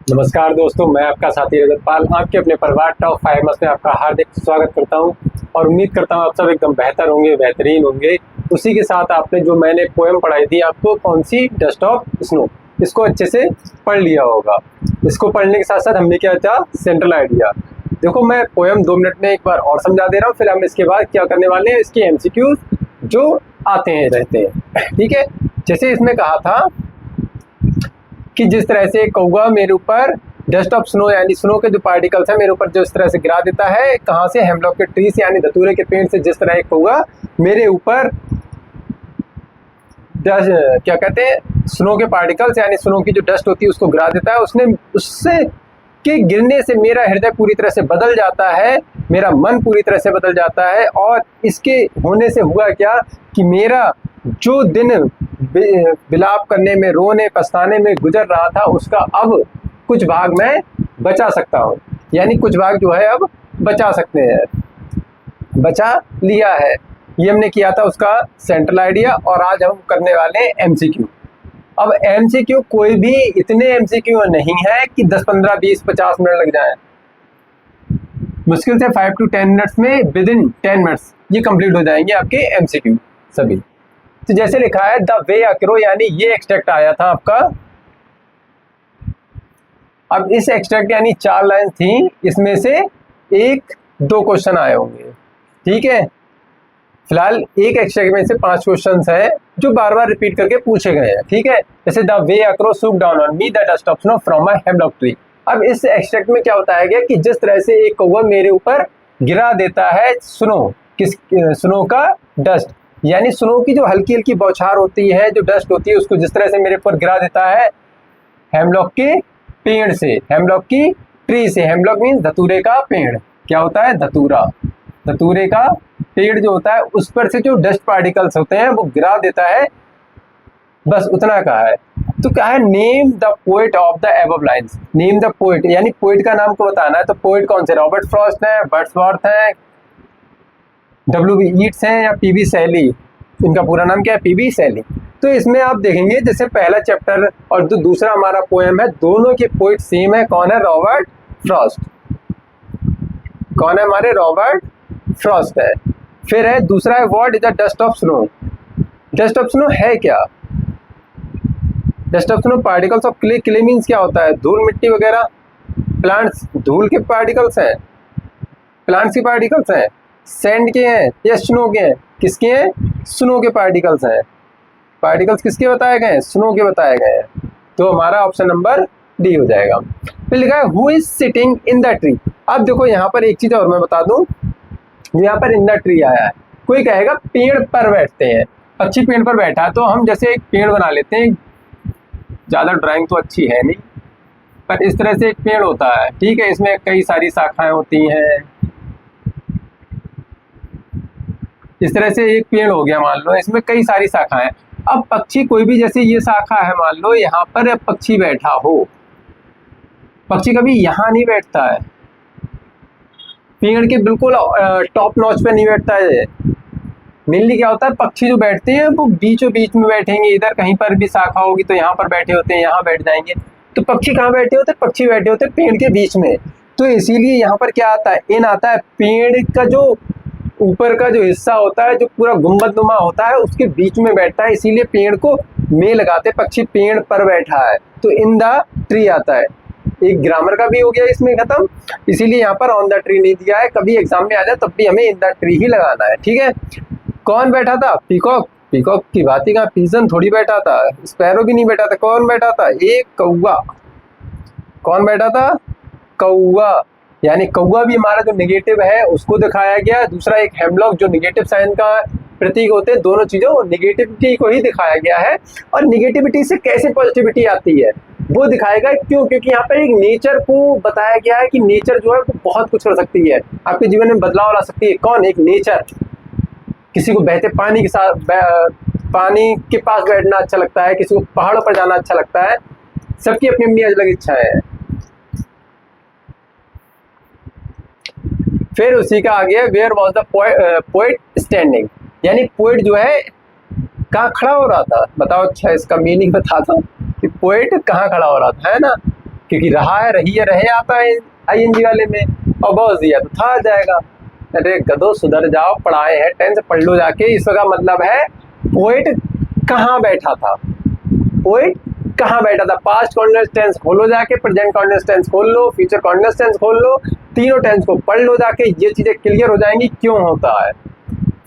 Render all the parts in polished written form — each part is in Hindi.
नमस्कार दोस्तों, मैं आपका साथी रजत पाल आपके अपने परिवार टॉप 5 में आपका हार्दिक स्वागत करता हूं और उम्मीद करता हूं आप सब एकदम बेहतर होंगे, बेहतरीन होंगे। उसी के साथ आपने जो मैंने पोएम पढ़ाई थी आपको, कौन सी, डस्ट ऑफ स्नो, इसको अच्छे से पढ़ लिया होगा। इसको पढ़ने के साथ साथ हमने क्या था, सेंट्रल आइडिया। देखो, मैं पोएम 2 मिनट में एक बार और समझा दे रहा हूँ, फिर हम इसके बाद क्या करने वाले हैं, इसके एमसीक्यूज जो आते हैं रहते हैं। ठीक है, जैसे इसमें कहा था कि जिस तरह से कौवा मेरे ऊपर डस्ट ऑफ स्नो यानी स्नो के जो पार्टिकल्स हैं मेरे ऊपर जो इस तरह से गिरा देता है, कहाँ से, हेमलॉक के ट्री से यानी धतूरे के पेड़ से। जिस तरह एक कौवा मेरे ऊपर क्या कहते हैं, स्नो के पार्टिकल्स यानी स्नो की जो डस्ट होती है उसको गिरा देता है, उसने उससे के गिरने से मेरा हृदय पूरी तरह से बदल जाता है, मेरा मन पूरी तरह से बदल जाता है। और इसके होने से हुआ क्या कि मेरा जो दिन विलाप करने में, रोने पछताने में गुजर रहा था, उसका अब कुछ भाग मैं बचा सकता हूँ, यानी कुछ भाग जो है अब बचा सकते हैं, बचा लिया है। ये हमने किया था उसका सेंट्रल आइडिया। और आज हम करने वाले हैं एमसीक्यू। अब एमसीक्यू कोई भी इतने एमसीक्यू नहीं है कि 10, 15, 20, 50 मिनट लग जाए। मुश्किल से 5 to 10 मिनट्स में, विद इन 10 मिनट्स ये कंप्लीट हो जाएंगे आपके एमसीक्यू सभी। तो जैसे लिखा है, द वे अक्रो, यानी ये एक्सट्रैक्ट आया था आपका। अब इस एक्सट्रैक्ट यानी 4 लाइन थी, इसमें से 1-2 क्वेश्चन आए होंगे। ठीक है, फिलहाल एक एक्सट्रैक्ट में से 5 क्वेश्चंस हैं जो बार बार रिपीट करके पूछे गए हैं। ठीक है, जैसे the way a crow shook down on me the dust of snow from my hemlock tree. अब इस एक्सट्रैक्ट में क्या बताया गया कि जिस तरह से एक कौवा मेरे ऊपर गिरा देता है स्नो, स्नो का डस्ट, यानी स्नो की जो हल्की हल्की बौछार होती है, जो डस्ट होती है, उसको जिस तरह से मेरे ऊपर गिरा देता है हेमलॉक के पेड़ से, हेमलॉक की ट्री से। हेमलॉक मीन्स धतूरे का पेड़। क्या होता है, धतूरा, धतूरे का पेड़ जो होता है उस पर से जो डस्ट पार्टिकल्स होते हैं वो गिरा देता है, बस उतना कहा है। तो क्या है, name the poet of the above lines. Name the poet यानी पोएट का नाम को बताना है। तो पोएट कौन से, रॉबर्ट फ्रॉस्ट है, वर्ड्सवर्थ है, W.B. यीट्स हैं या P.B. शैली। इनका पूरा नाम क्या है, P.B. शैली। तो इसमें आप देखेंगे जैसे पहला चैप्टर और जो दूसरा हमारा पोएम है, दोनों के पोएट सेम है। कौन है, रॉबर्ट फ्रॉस्ट। कौन है हमारे, रॉबर्ट फ्रॉस्ट है। फिर है दूसरा है, what is the dust of snow. Dust of snow है क्या, dust of snow particles of clay. Clay means क्या होता है, धूल मिट्टी वगैरह। प्लांट्स धूल के पार्टिकल्स हैं, प्लांट्स के पार्टिकल्स हैं। सैंड के हैं या स्नो के हैं, किसके हैं, स्नो के पार्टिकल्स हैं। पार्टिकल्स किसके बताए गए हैं, स्नो के बताए गए हैं। तो हमारा ऑप्शन नंबर डी हो जाएगा। फिर लिखा है, who is sitting in the tree. अब देखो यहाँ पर एक चीज और मैं बता दूं, यहाँ पर इन द ट्री आया है, कोई कहेगा पेड़ पर बैठते हैं, पक्षी पेड़ पर बैठा है, तो हम जैसे एक पेड़ बना लेते हैं। ज्यादा ड्राइंग तो अच्छी है नहीं, पर इस तरह से एक पेड़ होता है। ठीक है, इसमें कई सारी शाखाएं होती हैं। इस तरह से एक पेड़ हो गया, मान लो इसमें कई सारी शाखाएं। अब पक्षी कोई भी, जैसे ये शाखा है, मान लो यहाँ पर पक्षी बैठा हो, पक्षी कभी यहाँ नहीं बैठता है, पेड़ के बिल्कुल टॉप नॉच पे नहीं बैठता है। मेनली क्या होता है, पक्षी जो बैठते हैं वो बीचों बीच में बैठेंगे, इधर कहीं पर भी शाखा होगी तो यहाँ पर बैठे होते हैं, यहाँ बैठ जाएंगे। तो पक्षी कहाँ बैठे होते हैं, पक्षी बैठे होते हैं पेड़ के बीच में। तो इसीलिए यहाँ पर क्या आता है, इन आता है, पेड़ का जो ऊपर का जो हिस्सा होता है, जो पूरा गुंबदनुमा होता है, उसके बीच में बैठता है, इसीलिए पेड़ को में लगाते, पक्षी पेड़ पर बैठा है, तो इन द ट्री आता है। एक ग्रामर का भी हो गया इसमें खत्म, इसीलिए यहाँ पर ऑन द ट्री नहीं दिया है। कभी एग्जाम में आ जाए तब भी हमें इन द ट्री ही लगाना है। ठीक है, कौन बैठा था, पीकॉक। पीकॉक की बात ही कहाँ, पीजन थोड़ी बैठा था, स्पैरो भी नहीं बैठा था। कौन बैठा था, एक कौवा। कौन बैठा था, कौवा। यानी कौवा भी हमारा जो निगेटिव है उसको दिखाया गया। दूसरा एक हेमलॉक जो निगेटिव साइन का प्रतीक होते हैं, दोनों चीजों निगेटिविटी को ही दिखाया गया है। और निगेटिविटी से कैसे पॉजिटिविटी आती है वो दिखाएगा। क्यों, क्योंकि यहाँ पर एक नेचर को बताया गया है कि नेचर जो है वो बहुत कुछ कर सकती है, आपके जीवन में बदलाव ला सकती है। कौन, एक नेचर। किसी को बहते पानी के साथ, पानी के पास बैठना अच्छा लगता है, किसी को पहाड़ों पर जाना अच्छा लगता है, सबकी अपनी अपनी अलग इच्छाएं हैं। फिर उसी का आगे, where was the poet standing, यानी पोएट जो है कहाँ खड़ा हो रहा था, बताओ। अच्छा, इसका मीनिंग बता दो कि पोएट कहाँ खड़ा हो रहा था, है ना। क्योंकि रहा है, रही है, रहे आता है आईएनजी वाले में, और बॉस दिया तो था आ जाएगा। अरे गधो सुधर जाओ, पढ़ाए हैं 10 से पढ़ लो जाके। इसका मतलब है पोएट कहाँ बैठा था, पोएट कहाँ बैठा था। पास्ट कॉन्टिन्यूअस टेंस खोलो जाके, प्रेजेंट कॉन्टिन्यूअस टेंस खोल लो, फ्यूचर कॉन्टिन्यूअस टेंस खोल लो, तीनों टेंस को पढ़ लो जाके, ये चीजें क्लियर हो जाएंगी क्यों होता है।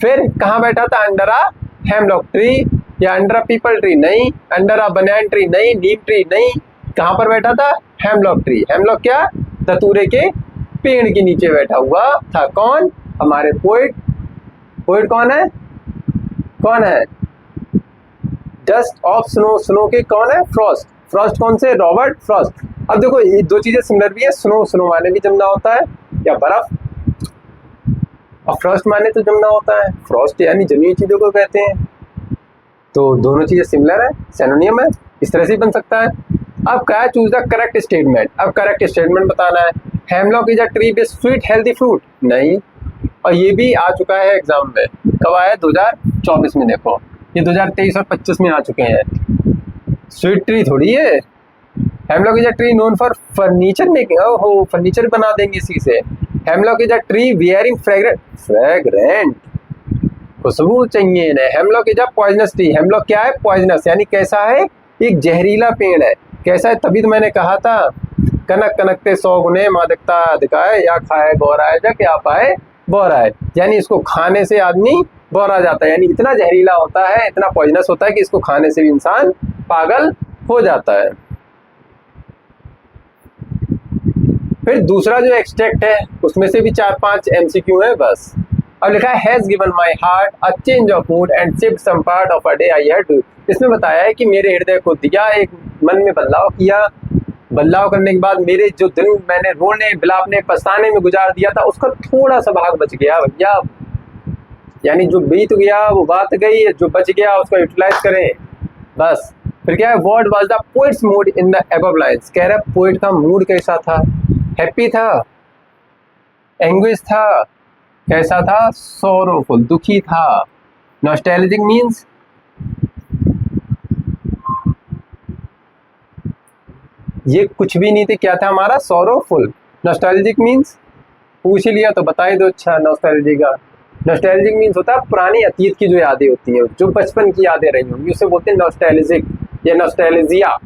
फिर कहाँ बैठा था, अंडर अ हेमलॉक ट्री या अंडर अ पीपल ट्री नहीं, अंडर अ बनैन ट्री नहीं, नीम ट्री नहीं, कहाँ पर बैठा था, हेमलॉक ट्री। हेमलॉक क्या, धतूरे के पेड़ के नीचे बैठा हुआ था। कौन, हमारे पोएट। पोएट कौन है, कौन है, डस्ट ऑफ स्नो, स्नो के कौन है, फ्रॉस्ट। फ्रॉस्ट कौन से, रॉबर्ट फ्रॉस्ट। अब देखो ये दो चीजें सिमिलर भी है, स्नो स्नो माने भी जमना होता है या बर्फ, और फ्रॉस्ट माने तो जमना होता है। फ्रॉस्ट यानी जमी हुई चीजों को कहते हैं। तो दोनों चीजें सिमिलर है, सिनोनिम है, इस तरह से बन सकता है। अब क्या है, चूज द करेक्ट स्टेटमेंट। अब करेक्ट स्टेटमेंट बताना है। Hemlock is a tree with sweet healthy fruit नहीं, और ये भी आ चुका है एग्जाम में। कब आया, 2024 में। देखो ये 2023 और 25 में आ चुके हैं। स्वीट ट्री थोड़ी है। Hemlock is a tree known for furniture making, ओहो फर्नीचर बना देंगे इसी से। Hemlock is a tree wearing fragrant, खुशबू चाहिए ना। Hemlock is a poisonous tree, hemlock क्या है, पॉइजनस यानी कैसा है, एक जहरीला पेड़ है। कैसा है, तभी तो मैंने कहा था कनक कनकते 100 गुने मादकता दिखाए, या खाए बौराए जा क्या पाए बौराए, यानी इसको खाने से आदमी बौरा जाता है, यानी इतना जहरीला होता है, इतना पॉइजनस होता है कि इसको खाने से भी इंसान पागल हो जाता है। फिर दूसरा जो एक्सट्रैक्ट है उसमें से भी 4-5 एमसीक्यू है बस। अब लिखा है has given my heart a change of mood and shift some part of a day I had to. इसमें बताया है कि मेरे हृदय को दिया, एक मन में बदलाव किया, बदलाव करने के बाद मेरे जो दिन मैंने रोने बिलापने पछताने में गुजार दिया था उसका थोड़ा सा भाग बच गया भैया, यानी जो बीत गया वो बात गई, जो बच गया उसको यूटिलाइज करें बस। फिर क्या है, what was the poets mood in the above lines. कह रहा है पोएट का मूड कैसा था, हैप्पी था, एंग्विश था, कैसा था, सोरोफुल दुखी था। नॉस्टैल्जिक मीन्स ये कुछ भी नहीं थे, क्या था हमारा, सोरोफुल। नॉस्टैल्जिक मीन्स पूछ ही लिया तो बता ही दो। अच्छा नॉस्टैल्जिक का, नॉस्टैल्जिक मीन्स होता है पुरानी अतीत की जो यादें होती हैं, जो बचपन की यादें रही होंगी, उसे बोलते हैं नॉस्टैल्जिक या नॉस्टैल्जिया।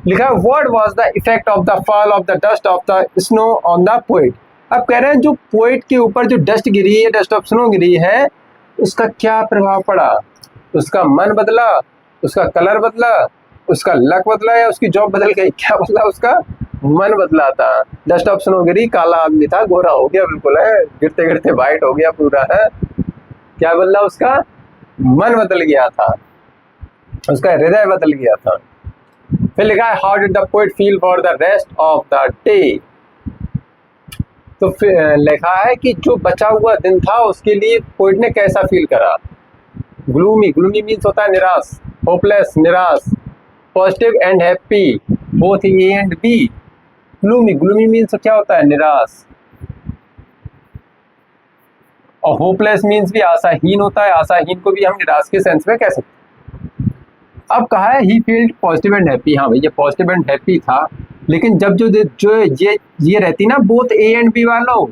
लिखा है what was the effect of the fall of the dust of the snow on the poet. अब कह रहे हैं जो पोएट के ऊपर जो डस्ट गिरी है, डस्ट ऑफ स्नो गिरी है, उसका क्या प्रभाव पड़ा, उसका मन बदला, उसका कलर बदला, उसका लक बदला, या उसकी जॉब बदल गई, क्या बदला, उसका मन बदला था। डस्ट ऑफ स्नो गिरी, काला आदमी था, गोरा हो गया बिल्कुल है, गिरते गिरते वाइट हो गया पूरा है। क्या बदला, उसका मन बदल गया था, उसका हृदय बदल गया था। फिर लिखा है how did the poet feel for the rest of the day. तो फिर लिखा है कि जो बचा हुआ दिन था उसके लिए पोएट ने कैसा फील करा। ग्लूमी, ग्लूमी मीन्स होता है निराश, होपलेस निराश, positive and happy both A and B. Gloomy, gloomy means क्या होता है, निराश, और होपलेस मीन्स भी आशाहीन होता है, आशाहीन को भी हम निराश के सेंस में कह सकते हैं। अब कहा है ही फील्ड पॉजिटिव एंड हैप्पी, हाँ भाई ये पॉजिटिव एंड हैप्पी था, लेकिन जब जो ये रहती ना बोथ ए एंड बी वालों,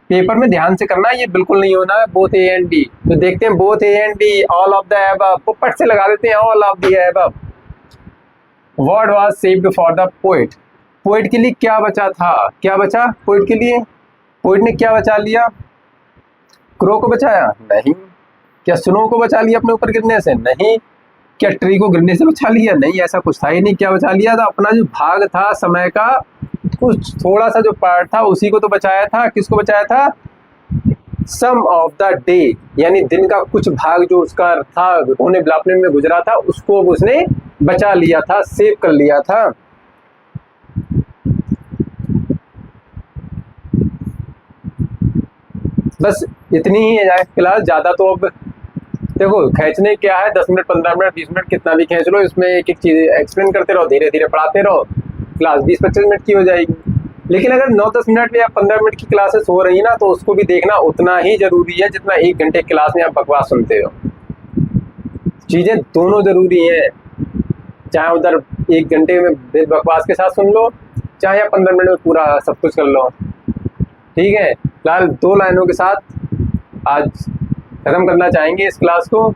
पेपर में ध्यान से करना, ये बिल्कुल नहीं होना है बोथ ए एंड बी। तो देखते हैं both A and B, all of the above, वो पट से लगा देते हैं all of the above. What was saved for the poet, poet के लिए क्या बचा था, क्या बचा पोएट के लिए, पोएट ने क्या बचा लिया, क्रो को बचाया नहीं, क्या स्नो को बचा लिया अपने ऊपर गिरने से नहीं, क्या ट्री को गिरने से बचा लिया नहीं, ऐसा कुछ था ही नहीं। क्या बचा लिया था, अपना जो भाग था समय का कुछ थोड़ा सा जो पार्ट था उसी को तो बचाया था। किसको बचाया था, सम ऑफ द डे, यानी दिन का कुछ भाग जो उसका था रोने बिलापने में गुजरा था उसको उसने बचा लिया था, सेव कर लिया था। बस इतनी ही है क्लास, ज्यादा तो अब देखो खींचने क्या है, 10 मिनट 15 मिनट 20 मिनट कितना भी खींच लो, इसमें एक एक चीज एक्सप्लेन करते रहो, धीरे धीरे पढ़ाते रहो, क्लास 20-25 मिनट की हो जाएगी। लेकिन अगर 9-10 मिनट या 15 मिनट की क्लासेस हो रही है ना, तो उसको भी देखना उतना ही जरूरी है जितना 1 घंटे क्लास में आप बकवास सुनते हो। चीजें दोनों जरूरी हैं। चाहे उधर 1 घंटे में बकवास के साथ सुन लो, चाहे 15 मिनट में पूरा सब कुछ कर लो। ठीक है, फिलहाल 2 लाइनों के साथ आज खत्म करना चाहेंगे इस क्लास को।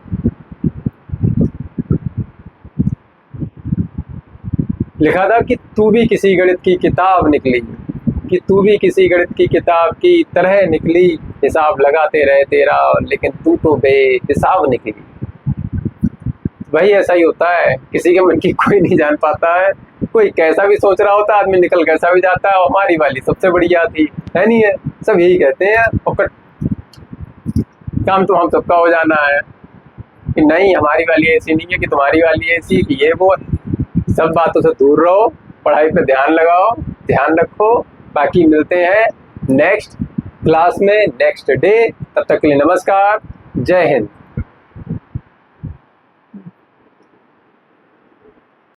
लिखा था कि तू भी किसी गणित की किताब निकली, कि तू भी किसी गणित की किताब की तरह निकली, हिसाब लगाते रहे तेरा, लेकिन तू तो बेहिसाब निकली। भाई ऐसा ही होता है, किसी के मन की कोई नहीं जान पाता है, कोई कैसा भी सोच रहा होता है, आदमी निकल कैसा भी जाता है। और हमारी वाली सबसे बढ़िया थी, है नहीं है? सब यही कहते हैं पकड़ काम तो हम सबका हो जाना है, कि नहीं हमारी वाली ऐसी नहीं है, कि तुम्हारी वाली ऐसी, कि ये वो। सब बातों से दूर रहो, पढ़ाई पे ध्यान लगाओ, ध्यान रखो। बाकी मिलते हैं नेक्स्ट क्लास में, नेक्स्ट डे। तब तक के लिए नमस्कार, जय हिंद।